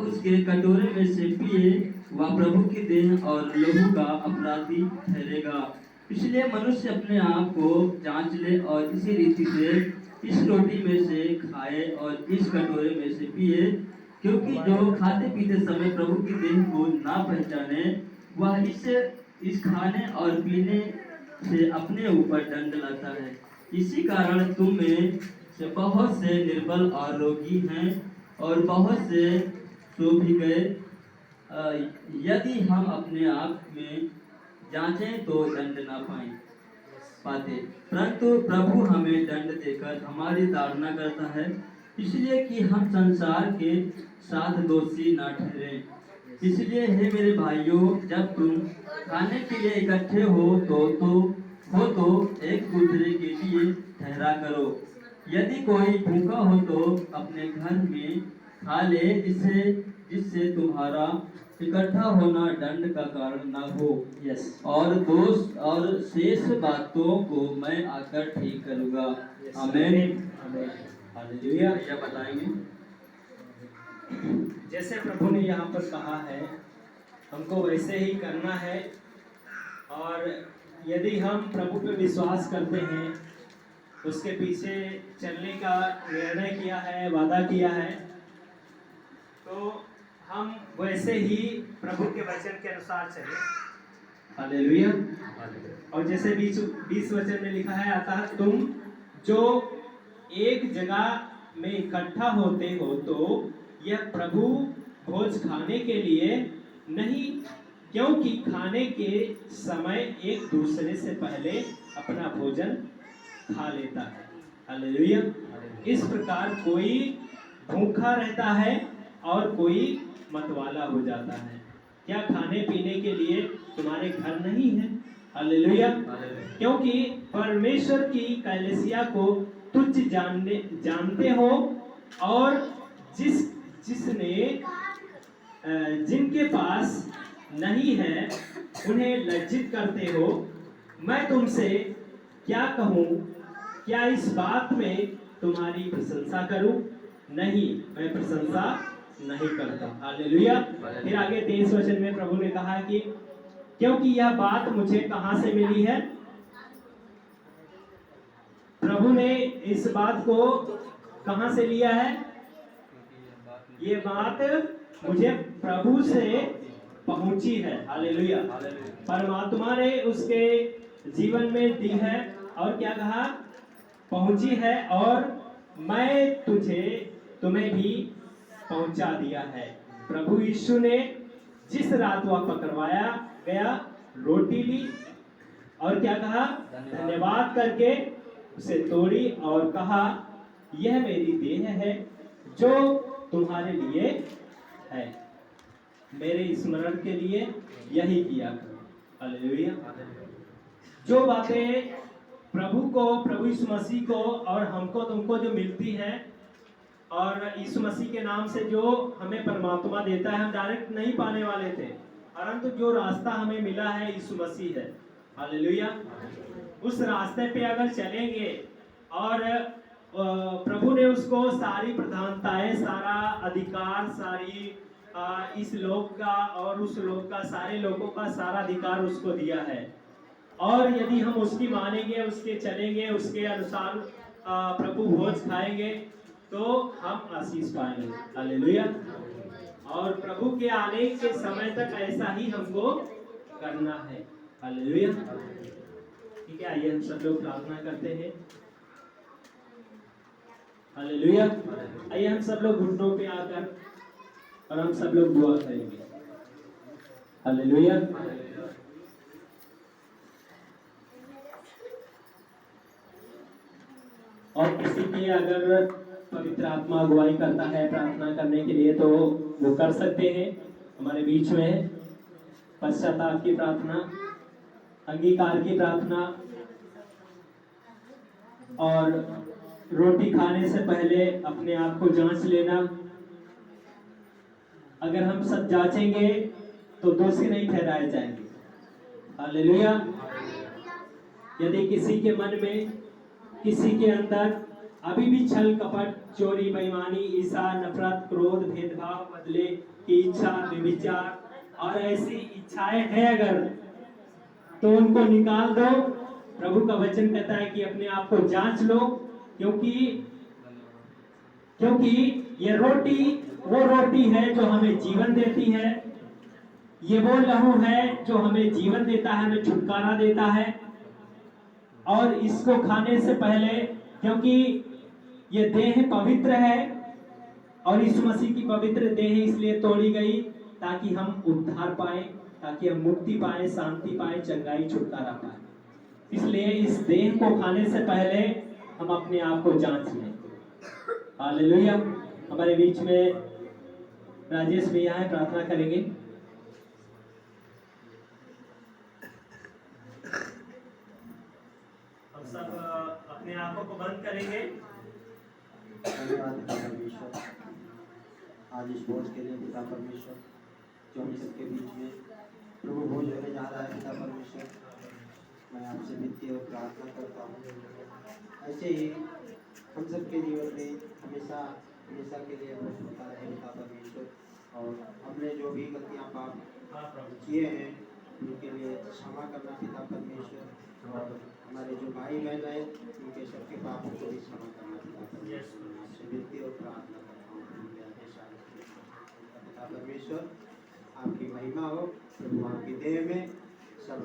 उसके कटोरे में से पिए वह प्रभु की देह और लहू का अपराधी ठहरेगा। इसलिए मनुष्य अपने आप को जांच ले और इसी रीति से इस रोटी में से खाए और इस कटोरे में से पिए, क्योंकि जो खाते पीते समय प्रभु की देह को ना पहचाने वह इस खाने और पीने से अपने ऊपर दंड लाता है। इसी कारण तुम में से बहुत से निर्बल और रोगी हैं और बहुत से सो भी गए। यदि हम अपने आप में जांचें तो दंड ना पाते, परंतु प्रभु हमें दंड देकर हमारी ताड़ना करता है, इसलिए कि हम संसार के साथ दोषी ना ठहरे। इसलिए हे मेरे भाइयों, जब तुम खाने के लिए इकट्ठे हो तो एक दूसरे के लिए ठहरा करो। यदि कोई भूखा हो तो अपने घर में खा ले, जिससे तुम्हारा इकट्ठा होना दंड का कारण न हो। यस। और दोष और शेष बातों को मैं आकर ठीक करूंगा। आमीन। हालेलुया। क्या बताएंगे? जैसे प्रभु ने यहाँ पर कहा है हमको वैसे ही करना है, और यदि हम प्रभु पे विश्वास करते हैं, उसके पीछे चलने का निर्णय किया है, वादा किया है, तो हम वैसे ही प्रभु के वचन के अनुसार चले। हालेलुया। और जैसे 20 वचन में लिखा है, अतः तुम जो एक जगह में इकट्ठा होते हो तो यह प्रभु भोज खाने के लिए नहीं, क्योंकि खाने के समय एक दूसरे से पहले अपना भोजन खा लेता है। हालेलुया। इस प्रकार कोई भूखा रहता है और कोई मतवाला हो जाता है। क्या खाने पीने के लिए तुम्हारे घर नहीं है? हालेलुया। क्योंकि परमेश्वर की कलीसिया को तुच्छ जानते हो, और जिनके पास नहीं है उन्हें लज्जित करते हो। मैं तुमसे क्या कहूँ? क्या इस बात में तुम्हारी प्रशंसा करूं? नहीं, मैं प्रशंसा नहीं करता। हालेलुया। फिर आगे 23 वचन में प्रभु ने कहा कि क्योंकि यह बात मुझे कहां से मिली है? प्रभु ने इस बात को कहां से लिया है? ये बात मुझे प्रभु से पहुंची है। हालेलुया। परमात्मा ने उसके जीवन में दी है, और क्या कहा? पहुंची है, और मैं तुम्हें भी पहुंचा दिया है। प्रभु यीशु ने जिस रात वह पकड़वाया गया, रोटी ली और क्या कहा? धन्यवाद करके उसे तोड़ी और कहा, यह मेरी देह है जो तुम्हारे लिए है, मेरे स्मरण के लिए यही किया करो। हालेलुया। जो बातें प्रभु यीशु मसीह को और हमको तुमको जो मिलती है, और यीशु मसीह के नाम से जो हमें परमात्मा देता है, हम डायरेक्ट नहीं पाने वाले थे, परंतु जो रास्ता हमें मिला है यीशु मसीह है। हालेलुया। उस रास्ते पे अगर चलेंगे, और प्रभु ने उसको सारी प्रधानताएं, सारा अधिकार, सारी इस लोक का और उस लोक का, सारे लोगों का सारा अधिकार उसको दिया है। और यदि हम उसकी मानेंगे, उसके चलेंगे, उसके अनुसार प्रभु भोज खाएंगे, तो हम आशीष पाएंगे। हालेलुया। और प्रभु के आने के समय तक ऐसा ही हमको करना है। हालेलुया। ठीक है, आइए हम सब लोग प्रार्थना करते हैं। हालेलुया। आइए हम सब लोग घुटनों पे आकर और हम सब लोग दुआ करेंगे। हालेलुया। और किसी की अगर पवित्र आत्मा अगुवाई करता है प्रार्थना करने के लिए, तो वो कर सकते हैं। हमारे बीच में है पश्चाताप की प्रार्थना, अंगीकार की प्रार्थना, और रोटी खाने से पहले अपने आप को जांच लेना। अगर हम सब जांचेंगे तो दोषी नहीं ठहराए जाएंगे। हालेलुया। यदि किसी के मन में, किसी के अंदर अभी भी छल कपट चोरी बेईमानी ईर्ष्या नफरत क्रोध भेदभाव बदले की इच्छा व्यभिचार और ऐसी इच्छाएं हैं अगर तो उनको निकाल दो। प्रभु का वचन कहता है कि अपने आप को जांच लो, क्योंकि क्योंकि ये रोटी वो रोटी है जो हमें जीवन देती है, ये वो लहू है जो हमें जीवन देता है, हमें छुटकारा देता है। और इसको खाने से पहले, क्योंकि ये देह पवित्र है और यीशु मसीह की पवित्र देह इसलिए तोड़ी गई ताकि हम उद्धार पाए, ताकि हम मुक्ति पाए, शांति पाए, चंगाई छुटकारा पाए। इसलिए इस देह को खाने से पहले हम अपने आप को जांच लें। हालेलुया। हमारे बीच में राजेश भैया है, प्रार्थना करेंगे। हम सब अपने आंखों को बंद करेंगे। धन्यवाद परमेश्वर, आज इस भोज के लिए पिता परमेश्वर जो हम सबके बीच में प्रभु भोज होने जा रहा है। पिता परमेश्वर, मैं आपसे विनती और प्रार्थना करता हूँ ऐसे ही हम सबके जीवन में हमेशा हमेशा के लिए भोज होता रहे पिता परमेश्वर। और हमने जो भी गलतियाँ पाप किए हैं उनके लिए क्षमा करना पिता परमेश्वर। और हमारे जो भाई बहन हैं उनके सबके पापों को भी क्षमा करना पिता परमेश्वर। आपसे विनती और प्रार्थना करता हूँ पिता परमेश्वर, आपकी महिमा हो प्रभु, आपकी देह में सब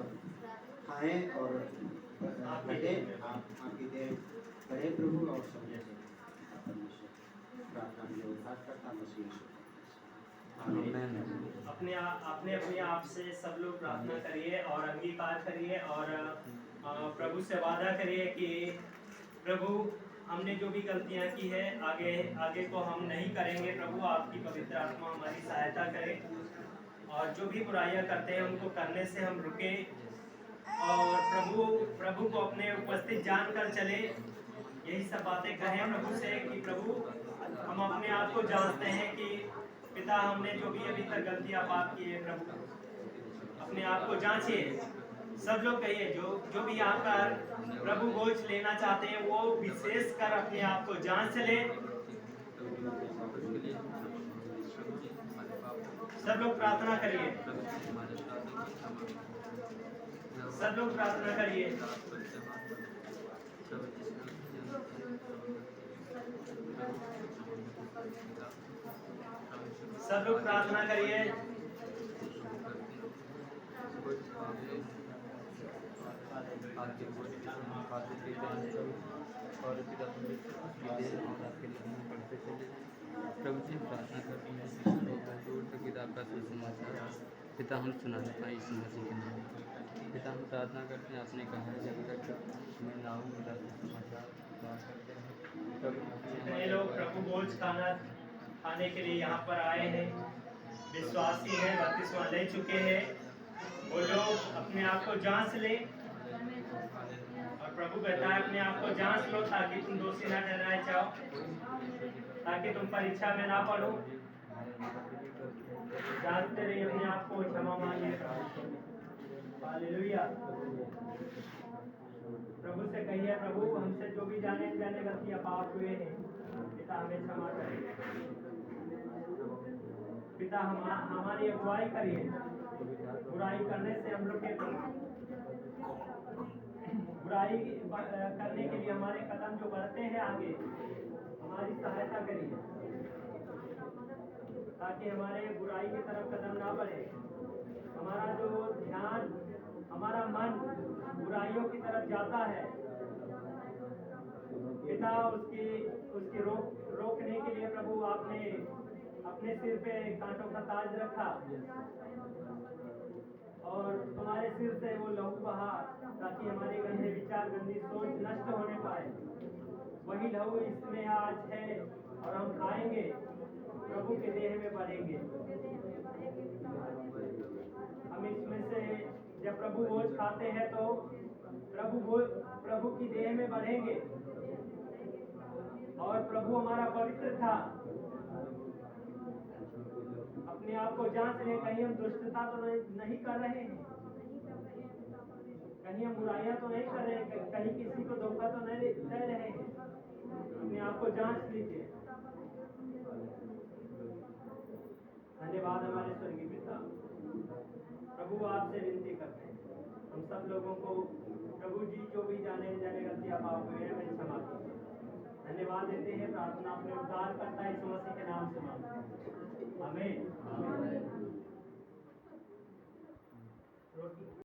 खाएं और बढ़े, आपकी देह बढ़े प्रभु और सब पिता परमेश्वर। प्रार्थना में उद्धार करता मसीह अपने अपने आप से सब लोग प्रार्थना करिए और अंगीकार करिए और प्रभु से वादा करिए कि प्रभु हमने जो भी गलतियां की है आगे को हम नहीं करेंगे। प्रभु आपकी पवित्र आत्मा हमारी सहायता करे और जो भी बुराइयां करते हैं उनको करने से हम रुके और प्रभु को अपने उपस्थित जानकर चले। यही सब बातें कहें प्रभु से कि प्रभु हम अपने आप को जानते हैं कि पिता हमने जो भी अभी तक गलतियां पाप की है, प्रभु अपने आप को जांचिए। सब लोग कहिए जो भी यहाँ पर प्रभु भोज लेना चाहते हैं वो विशेष कर अपने आप को जांच ले। सब लोग प्रार्थना करिए, सब लोग प्रार्थना करिए। सब लोग प्रार्थना करिए। और प्रभु जी प्रार्थना करते हैं किताब का सुसमाचार पिता हम सुनाने पाए इस मसीह के नाम। पिता हम प्रार्थना करते हैं, आपने कहा है जब तक मैं ना हूँ मेरा सुसमाचार करते हैं। कितने लोग प्रभु भोज खाने के लिए यहाँ पर आए हैं, विश्वासी हैं, बपतिस्मा ले चुके हैं, वो लोग अपने आप को जांच ले। और प्रभु कहता है अपने आप को जांच लो ताकि तुम दोषी ना ठहराए जाओ, ताकि तुम परीक्षा में ना पढ़ो। जानते रहिए अपने आप को, क्षमा मांगिए। हालेलुया। प्रभु से कहिए प्रभु हमसे जो भी जाने जाने गलतियां पाप हुए हैं पिता हमें क्षमा करिए। पिता हमारी अगुवाई करिए। बुराई करने से हम लोग के बुराई करने के लिए हमारे कदम जो बढ़ते हैं आगे, हमारी सहायता करिए ताकि हमारे बुराई की तरफ कदम ना बढ़े। हमारा जो ध्यान, हमारा मन बुराइयों की तरफ जाता है पिता, उसकी रोकने के लिए प्रभु आपने अपने सिर पे कांटों का ताज रखा और तुम्हारे सिर से वो लहू बहा ताकि हमारे गंदे विचार, गंदी सोच नष्ट होने पाए। वही लहू इसमें आज है और हम खाएंगे, प्रभु के देह में बढ़ेंगे। हम इसमें से जब प्रभु भोज खाते हैं तो प्रभु की देह में बढ़ेंगे। और प्रभु हमारा पवित्र था। अपने आप को जांच लें, कहीं हम दुष्टता तो नहीं कर रहे हैं, कहीं हम बुराइयां तो नहीं कर रहे हैं, कहीं किसी को धोखा तो नहीं दे रहे हैं। अपने आप को जांच लीजिए। धन्यवाद हमारे स्वर्गीय पिता। प्रभु आपसे विनती करते हैं, हम सब लोगों को प्रभु जी जो भी जाने जाने गलतियां पाप हुए हैं मैं क्षमा कीजिए। धन्यवाद देते हैं, प्रार्थना अपने उद्धार करता है यीशु मसीह के नाम से मांगते हैं, आमीन। रोटी